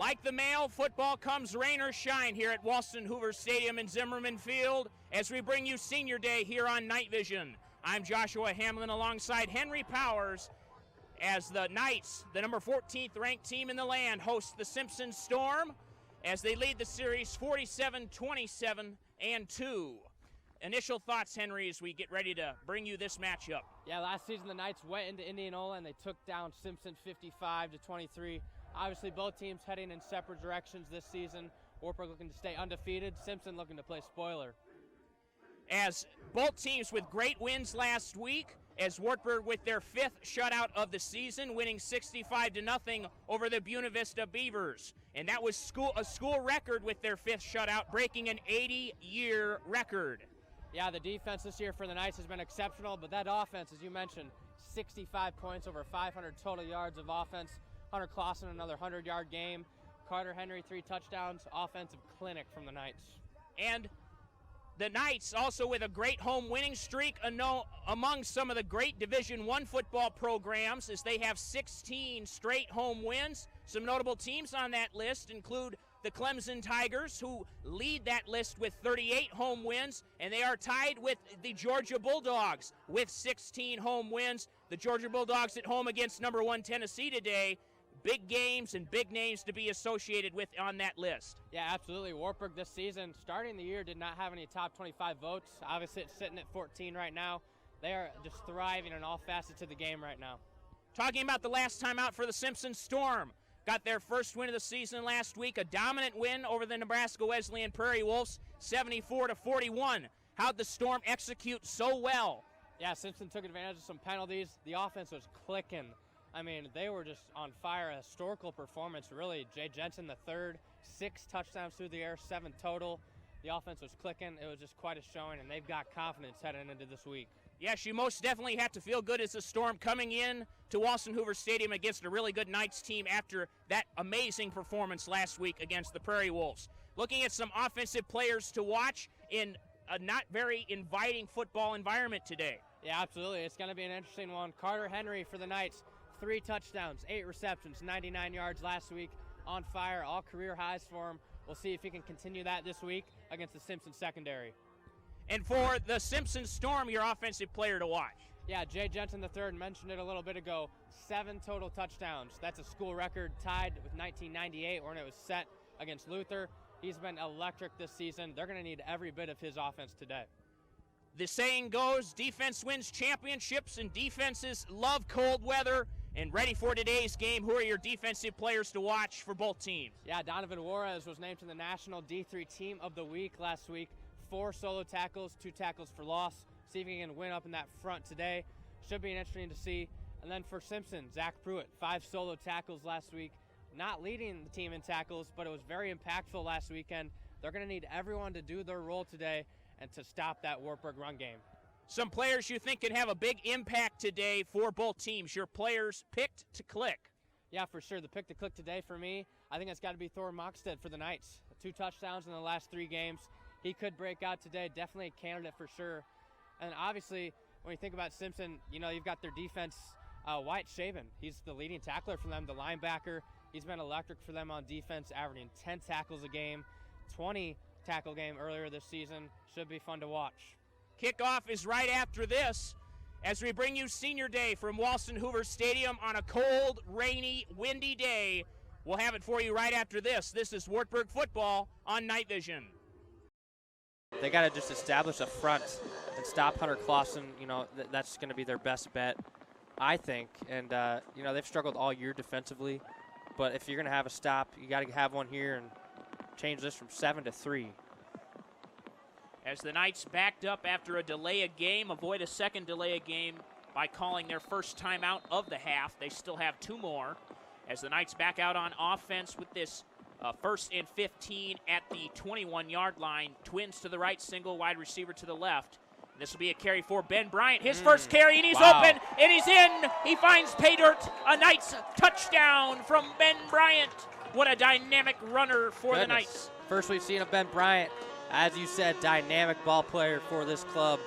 Like the mail, football comes rain or shine here at Walston Hoover Stadium in Zimmerman Field as we bring you Senior Day here on Night Vision. I'm Joshua Hamlin alongside Henry Powers as the Knights, the number 14th ranked team in the land, host the Simpson Storm as they lead the series 47-27 and 2. Initial thoughts, Henry, as we get ready to bring you this matchup. Yeah, last season the Knights went into Indianola and they took down Simpson 55-23. Obviously, both teams heading in separate directions this season. Warburg looking to stay undefeated. Simpson looking to play spoiler. As both teams with great wins last week, as Warburg with their 5th shutout of the season, winning 65-0 over the Buena Vista Beavers. And that was a school record with their 5th shutout, breaking an 80-year record. Yeah, the defense this year for the Knights has been exceptional, but that offense, as you mentioned, 65 points, over 500 total yards of offense. Hunter Clausen, another 100-yard game. Carter Henry, 3 touchdowns. Offensive clinic from the Knights. And the Knights also with a great home winning streak among some of the great Division I football programs, as they have 16 straight home wins. Some notable teams on that list include the Clemson Tigers, who lead that list with 38 home wins, and they are tied with the Georgia Bulldogs with 16 home wins. The Georgia Bulldogs at home against number 1 Tennessee today. Big games and big names to be associated with on that list. Yeah, absolutely. Warburg this season, starting the year, did not have any top 25 votes. Obviously, it's sitting at 14 right now. They are just thriving in all facets of the game right now. Talking about the last time out for the Simpson Storm. Got their first win of the season last week, a dominant win over the Nebraska Wesleyan Prairie Wolves, 74-41. How'd the Storm execute so well? Yeah, Simpson took advantage of some penalties. The offense was clicking. I mean, they were just on fire. A historical performance, really. Jay Jensen, the third, 6 touchdowns through the air, 7 total. The offense was clicking. It was just quite a showing, and they've got confidence heading into this week. Yes, you most definitely have to feel good as the Storm coming in to Walston Hoover Stadium against a really good Knights team after that amazing performance last week against the Prairie Wolves. Looking at some offensive players to watch in a not very inviting football environment today. Yeah, absolutely. It's going to be an interesting one. Carter Henry for the Knights. 3 touchdowns, 8 receptions, 99 yards last week. On fire, all career highs for him. We'll see if he can continue that this week against the Simpson secondary. And for the Simpson Storm, your offensive player to watch. Yeah, Jay Jensen III mentioned it a little bit ago. 7 total touchdowns. That's a school record tied with 1998 when it was set against Luther. He's been electric this season. They're going to need every bit of his offense today. The saying goes, defense wins championships and defenses love cold weather. And ready for today's game, who are your defensive players to watch for both teams? Yeah, Donovan Juarez was named to the National D3 Team of the Week last week. 4 solo tackles, 2 tackles for loss. See if he can win up in that front today. Should be interesting to see. And then for Simpson, Zach Pruitt, 5 solo tackles last week. Not leading the team in tackles, but it was very impactful last weekend. They're going to need everyone to do their role today and to stop that Warburg run game. Some players you think can have a big impact today for both teams. Your players picked to click. Yeah, for sure. The pick to click today for me, I think it's got to be Thor Mockstead for the Knights. 2 touchdowns in the last 3 games. He could break out today. Definitely a candidate for sure. And obviously, when you think about Simpson, you know, you've got their defense. Wyatt Shaven, he's the leading tackler for them, the linebacker. He's been electric for them on defense, averaging 10 tackles a game, 20 tackle game earlier this season. Should be fun to watch. Kickoff is right after this as we bring you Senior Day from Walston Hoover Stadium on a cold, rainy, windy day. We'll have it for you right after this. This is Wartburg football on Night Vision. They got to just establish a front and stop Hunter Clausen. You know, that's going to be their best bet, I think. And, you know, they've struggled all year defensively. But if you're going to have a stop, you got to have one here and change this from 7 to 3. As the Knights backed up after a delay of game, avoid a second delay of game by calling their first timeout of the half. They still have 2 more. As the Knights back out on offense with this 1st and 15 at the 21-yard line. Twins to the right, single wide receiver to the left. This will be a carry for Ben Bryant. His first carry, and he's open, and he's in. He finds pay dirt. A Knights touchdown from Ben Bryant. What a dynamic runner for the Knights. First we've seen of Ben Bryant. As you said, dynamic ball player for this club.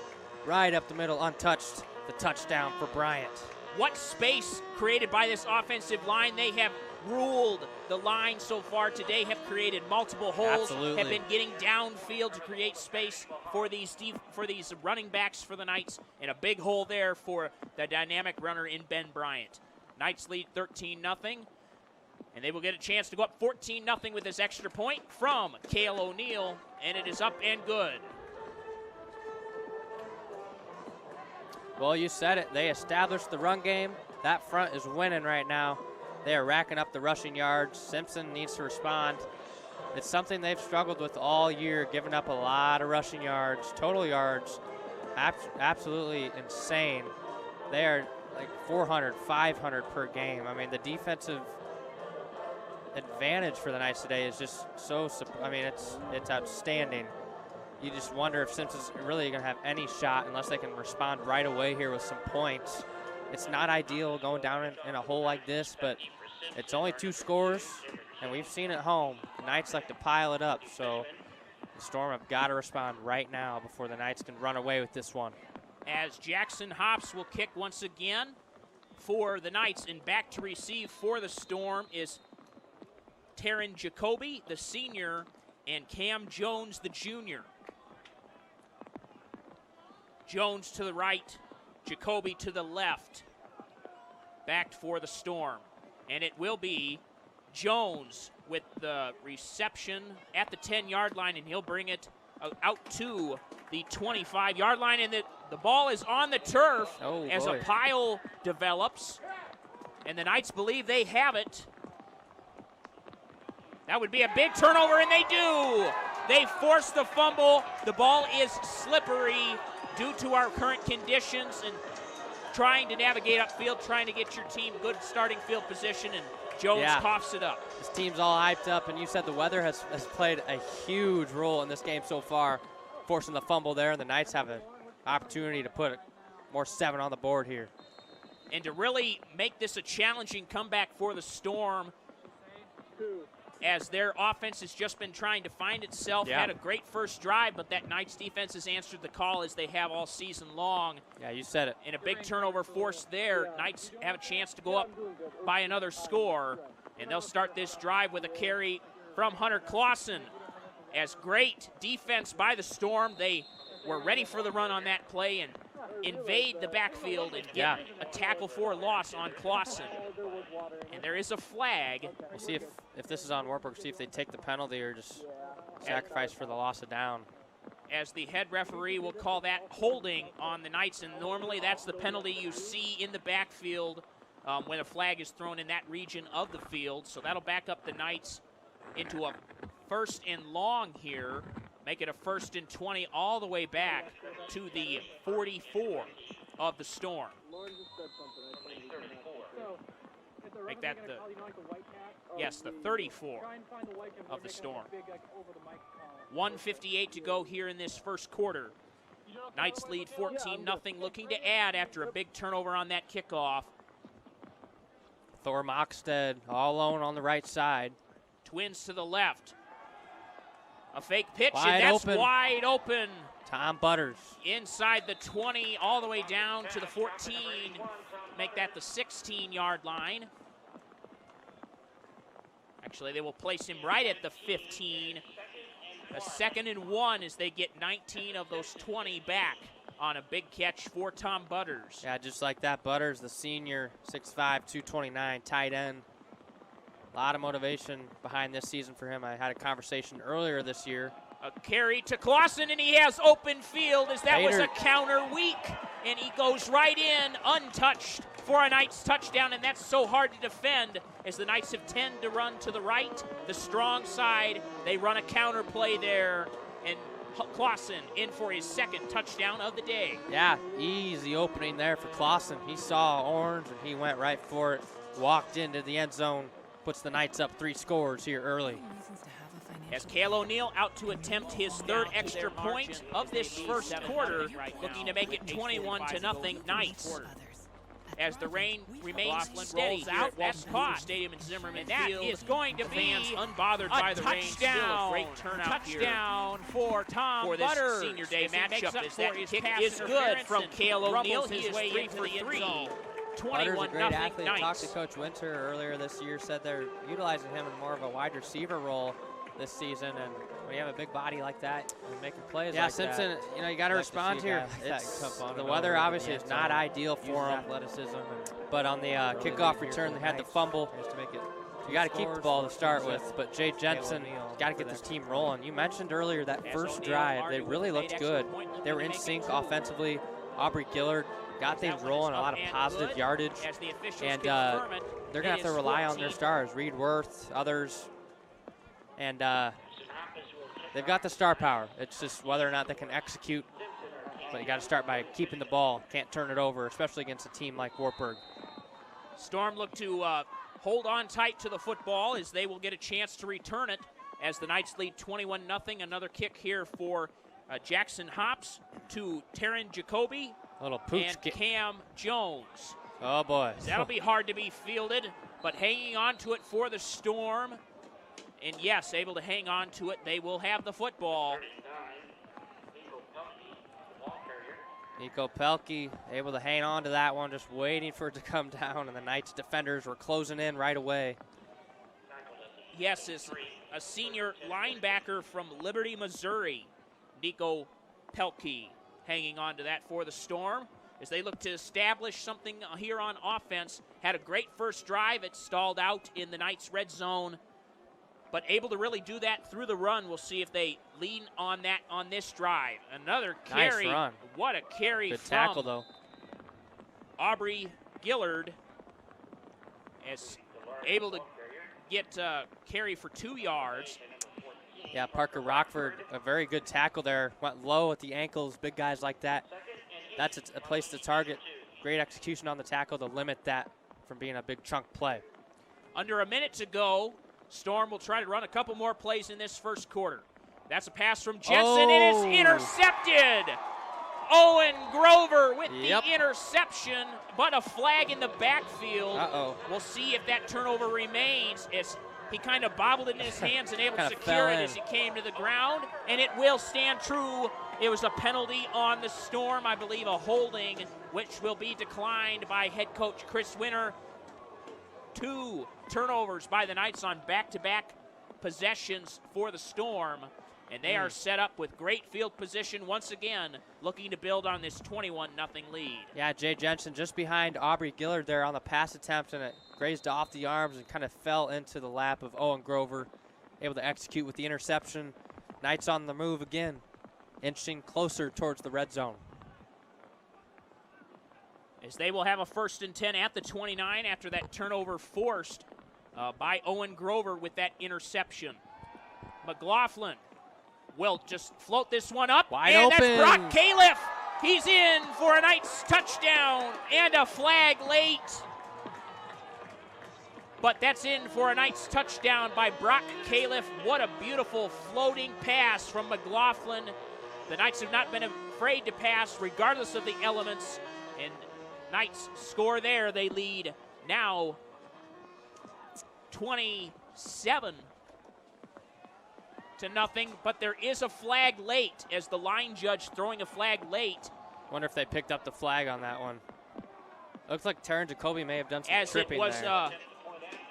Right up the middle, untouched. The touchdown for Bryant. what space created by this offensive line. They have ruled the line so far today, have created multiple holes, Absolutely. have been getting downfield to create space for these running backs for the Knights, and a big hole there for the dynamic runner in Ben Bryant. Knights lead 13-0, and they will get a chance to go up 14-0 with this extra point from Cale O'Neill, and it is up and good. Well, you said it. They established the run game. That front is winning right now. They are racking up the rushing yards. Simpson needs to respond. It's something they've struggled with all year, giving up a lot of rushing yards, total yards. Absolutely insane. They are like 400, 500 per game. I mean, the defensive advantage for the Knights today is just so, I mean, it's outstanding. You just wonder if Simpson's really going to have any shot unless they can respond right away here with some points. It's not ideal going down in a hole like this, but it's only 2 scores, and we've seen at home. The Knights like to pile it up, so the Storm have got to respond right now before the Knights can run away with this one. As Jackson Hops will kick once again for the Knights, and back to receive for the Storm is Taryn Jacoby, the senior, and Cam Jones, the junior. Jones to the right, Jacoby to the left. Backed for the Storm. And it will be Jones with the reception at the 10-yard line, and he'll bring it out to the 25-yard line. And the ball is on the turf as a pile develops. And the Knights believe they have it. That would be a big turnover, and they do. They force the fumble. The ball is slippery due to our current conditions and trying to navigate upfield, trying to get your team good starting field position, and Jones coughs it up. This team's all hyped up, and you said the weather has played a huge role in this game so far, forcing the fumble there, and the Knights have an opportunity to put more 7 on the board here. And to really make this a challenging comeback for the Storm, as their offense has just been trying to find itself. Had a great first drive, but that Knights defense has answered the call as they have all season long. Yeah, you said it. And a big turnover forced there. Knights have a chance to go up by another score, and they'll start this drive with a carry from Hunter Clausen. As great defense by the Storm, they were ready for the run on that play and invade the backfield and get a tackle for a loss on Clausen. And there is a flag. We'll see if this is on Warburg, see if they take the penalty or just sacrifice for the loss of down. As the head referee will call that holding on the Knights, and normally that's the penalty you see in the backfield when a flag is thrown in that region of the field. So that'll back up the Knights into a 1st and long here. Make it a 1st and 20 all the way back to the 44 of the Storm. Make that the 34 of the Storm. 1:58 to go here in this first quarter. Knights lead 14-0, looking to add after a big turnover on that kickoff. Thor Mockstead all alone on the right side. Twins to the left. A fake pitch, wide and that's open. Wide open. Tom Butters. Inside the 20, all the way down to the 14. Make that the 16-yard line. Actually, they will place him right at the 15. A 2nd and 1 as they get 19 of those 20 back on a big catch for Tom Butters. Yeah, just like that, Butters, the senior, 6'5", 229, tight end. A lot of motivation behind this season for him. I had a conversation earlier this year. A carry to Clausen, and he has open field as that was Bader. a counter weak, and he goes right in untouched for a Knights touchdown, and that's so hard to defend as the Knights have tend to run to the right, the strong side. They run a counter play there, and Clausen in for his 2nd touchdown of the day. Yeah, easy opening there for Clausen. He saw orange, and he went right for it, walked into the end zone, puts the Knights up 3 scores here early. As Cale O'Neill out to attempt his 3rd extra point of this first quarter, looking to make it 21-0 Knights. As the rain remains steady here at West Coast Stadium in Zimmerman Field, that is going to be unbothered by the rain. Still a great turnout touchdown for Tom for this Butters. Senior Day matchup. As that kick is good from Cale O'Neill. He is 3 for 3. Butter's a 21-0 great athlete. Talked Knights. to Coach Winter earlier this year, said they're utilizing him in more of a wide receiver role this season, and when you have a big body like that, you're making plays like Simpson, that. you know, you got to respond here. The weather obviously is not ideal for him. Athleticism, But on the kickoff return, they had the fumble. to make it. You got to keep the ball to start with, but Jay Jensen got to get this team rolling. You mentioned earlier that first drive, they really looked good. They were in sync offensively. Aubrey Gillard got things rolling, a lot of positive yardage, and they're going to have to rely on their stars, Reed Worth, others, and they've got the star power. It's just whether or not they can execute, but you got to start by keeping the ball. Can't turn it over, especially against a team like Warburg. Storm look to hold on tight to the football as they will get a chance to return it as the Knights lead 21-0. Another kick here for Jackson Hops to Taryn Jacoby A little pooch and Cam Jones. Oh, boy. That'll be hard to be fielded, but hanging on to it for the Storm. And yes, able to hang on to it. They will have the football. Nico Pelkey able to hang on to that one, just waiting for it to come down, and the Knights defenders were closing in right away. Yes, is a senior linebacker from Liberty, Missouri, Nico Pelkey, hanging on to that for the Storm as they look to establish something here on offense. Had a great first drive. It stalled out in the Knights' red zone, but able to really do that through the run. We'll see if they lean on that on this drive. Another carry. Nice run. What a carry Good from tackle, though. Aubrey Gillard, is able to get carry for 2 yards. Yeah, Parker Rockford, a very good tackle there. Went low at the ankles, big guys like that. That's a place to target. Great execution on the tackle to limit that from being a big chunk play. Under a minute to go, Storm will try to run a couple more plays in this first quarter. That's a pass from Jensen. It is intercepted. Owen Grover with the interception, but a flag in the backfield. We'll see if that turnover remains as he kind of bobbled it in his hands and able to secure it as he came to the ground, and it will stand true. It was a penalty on the Storm, I believe a holding, which will be declined by head coach Chris Winter. 2 turnovers by the Knights on back-to-back possessions for the Storm, and they are set up with great field position once again, looking to build on this 21-0 lead. Yeah, Jay Jensen just behind Aubrey Gillard there on the pass attempt, and it grazed off the arms and kind of fell into the lap of Owen Grover, able to execute with the interception. Knights on the move again, inching closer towards the red zone. As they will have a 1st and 10 at the 29 after that turnover forced by Owen Grover with that interception. McLaughlin will just float this one up. Wide and open. That's Brock Califf. He's in for a Knights touchdown and a flag late. But that's in for a Knights touchdown by Brock Califf. What a beautiful floating pass from McLaughlin. The Knights have not been afraid to pass regardless of the elements. And Knights score there. They lead now 27-0, but there is a flag late as the line judge throwing a flag late. Wonder if they picked up the flag on that one. Looks like Taryn Jacoby may have done some tripping there. As it was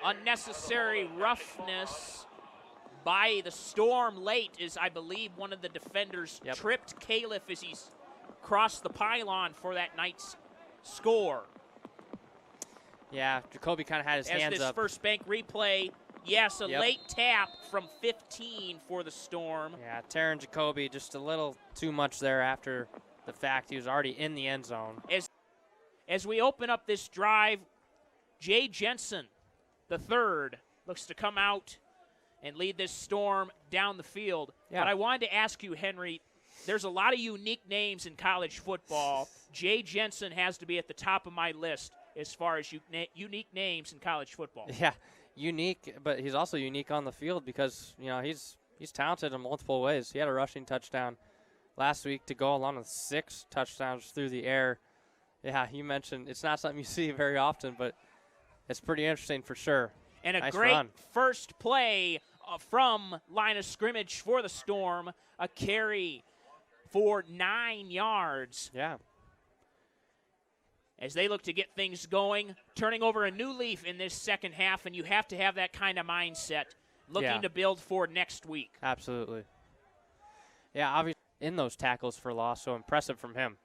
unnecessary roughness by the Storm late, as I believe one of the defenders tripped Califf as he's crossed the pylon for that Knights score. Yeah, Jacoby kind of had his hands up. As this first bank replay, yes, a late tap from 15 for the Storm. Yeah, Taryn Jacoby just a little too much there after the fact. He was already in the end zone. As we open up this drive, Jay Jensen, the third, looks to come out and lead this Storm down the field. Yeah. But I wanted to ask you, Henry, there's a lot of unique names in college football. Jay Jensen has to be at the top of my list as far as unique names in college football. Yeah, unique, but he's also unique on the field because, you know, he's talented in multiple ways. He had a rushing touchdown last week to go along with 6 touchdowns through the air. Yeah, you mentioned it's not something you see very often, but it's pretty interesting for sure. And a nice great run. First play from line of scrimmage for the Storm, a carry for 9 yards. Yeah. as they look to get things going, turning over a new leaf in this second half, and you have to have that kind of mindset looking to build for next week. Absolutely. Yeah, obviously in those tackles for loss, so impressive from him.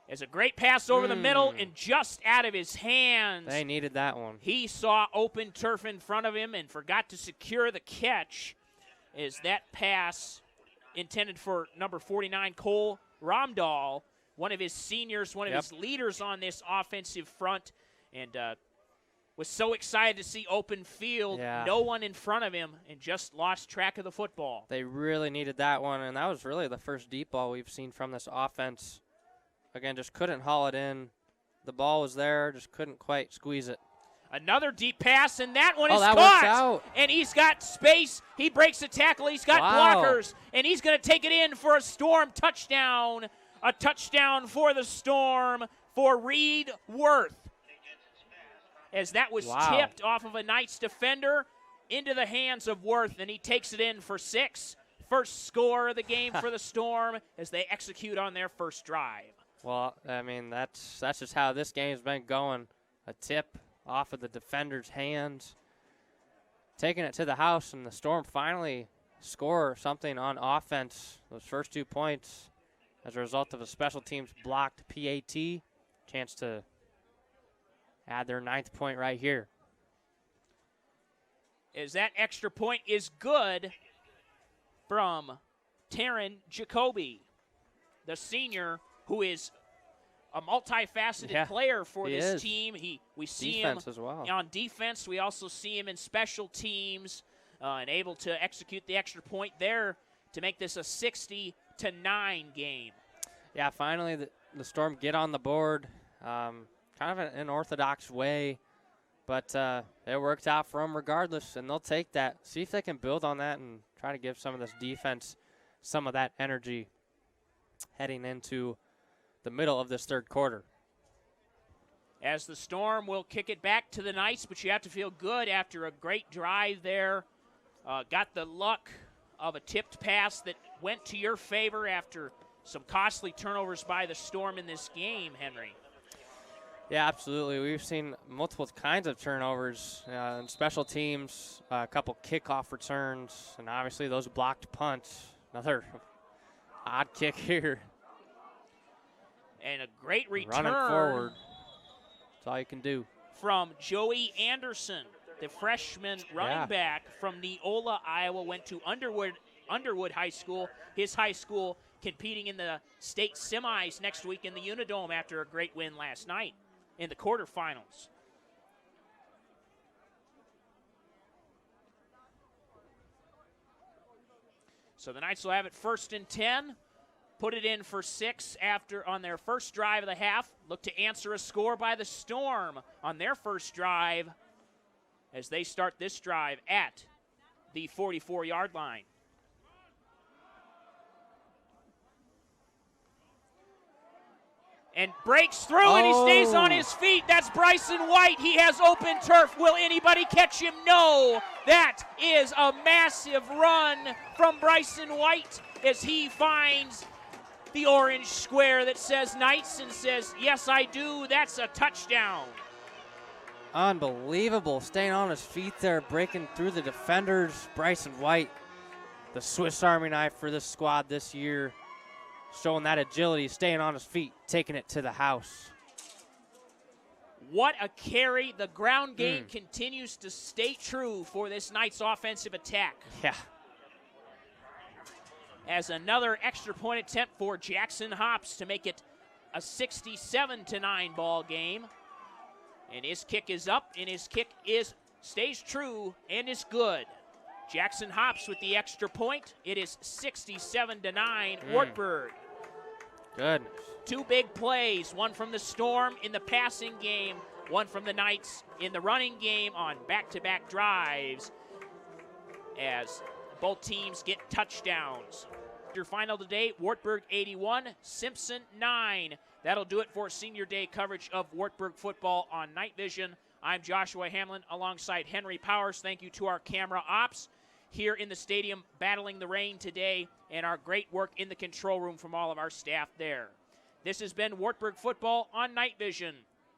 As a great pass over the middle and just out of his hands. They needed that one. He saw open turf in front of him and forgot to secure the catch. As that pass intended for number 49, Cole Romdahl, one of his seniors, one of his leaders on this offensive front, and was so excited to see open field, no one in front of him, and just lost track of the football. They really needed that one, and that was really the first deep ball we've seen from this offense. Again, just couldn't haul it in. The ball was there, just couldn't quite squeeze it. Another deep pass, and that one is that caught. works out. And he's got space. He breaks the tackle. He's got blockers, and he's going to take it in for a Storm touchdown. A touchdown for the Storm for Reed Worth. As that was tipped off of a Knights defender into the hands of Worth, and he takes it in for 6. First score of the game for the Storm as they execute on their first drive. Well, I mean, that's just how this game's been going. A tip off of the defender's hands, taking it to the house, and the Storm finally score something on offense. Those first 2 points as a result of a special teams blocked PAT. Chance to add their 9th point right here. As that extra point is good from Taryn Jacoby, the senior who is a multifaceted player for this team. We see him as well on defense. We also see him in special teams and able to execute the extra point there to make this a 60-9 game. Yeah, finally the Storm get on the board, kind of an unorthodox way, but it worked out for them regardless, and they'll take that, see if they can build on that and try to give some of this defense some of that energy heading into the middle of this third quarter. As the Storm will kick it back to the Knights, but you have to feel good after a great drive there. Got the luck of a tipped pass that went to your favor after some costly turnovers by the Storm in this game, Henry. Yeah, absolutely. We've seen multiple kinds of turnovers in special teams, a couple kickoff returns, and obviously those blocked punts. Another odd kick here. And a great return. Running forward. That's all you can do. From Joey Anderson, the freshman running back from Neola, Iowa, went to Underwood High School. His high school competing in the state semis next week in the Unidome after a great win last night in the quarterfinals. So the Knights will have it 1st and 10. Put it in for 6 after on their first drive of the half. Look to answer a score by the Storm on their first drive as they start this drive at the 44-yard line. And breaks through, and he stays on his feet. That's Bryson White. He has open turf. Will anybody catch him? No. That is a massive run from Bryson White as he finds the orange square that says Knights and says, yes, I do. That's a touchdown. Unbelievable. Staying on his feet there, breaking through the defenders. Bryson White, the Swiss Army knife for this squad this year. Showing that agility, staying on his feet, taking it to the house. What a carry. The ground game continues to stay true for this Knights offensive attack. Yeah. As another extra point attempt for Jackson Hops to make it a 67-9 ball game. And his kick is up, and his kick stays true and is good. Jackson Hops with the extra point. It is 67-9 Warburg. Goodness. 2 big plays, one from the Storm in the passing game, one from the Knights in the running game on back-to-back drives as both teams get touchdowns. Your final today, Wartburg 81, Simpson 9. That'll do it for Senior Day coverage of Wartburg football on Night Vision. I'm Joshua Hamlin alongside Henry Powers. Thank you to our camera ops here in the stadium battling the rain today and our great work in the control room from all of our staff there. This has been Wartburg Football on Night Vision.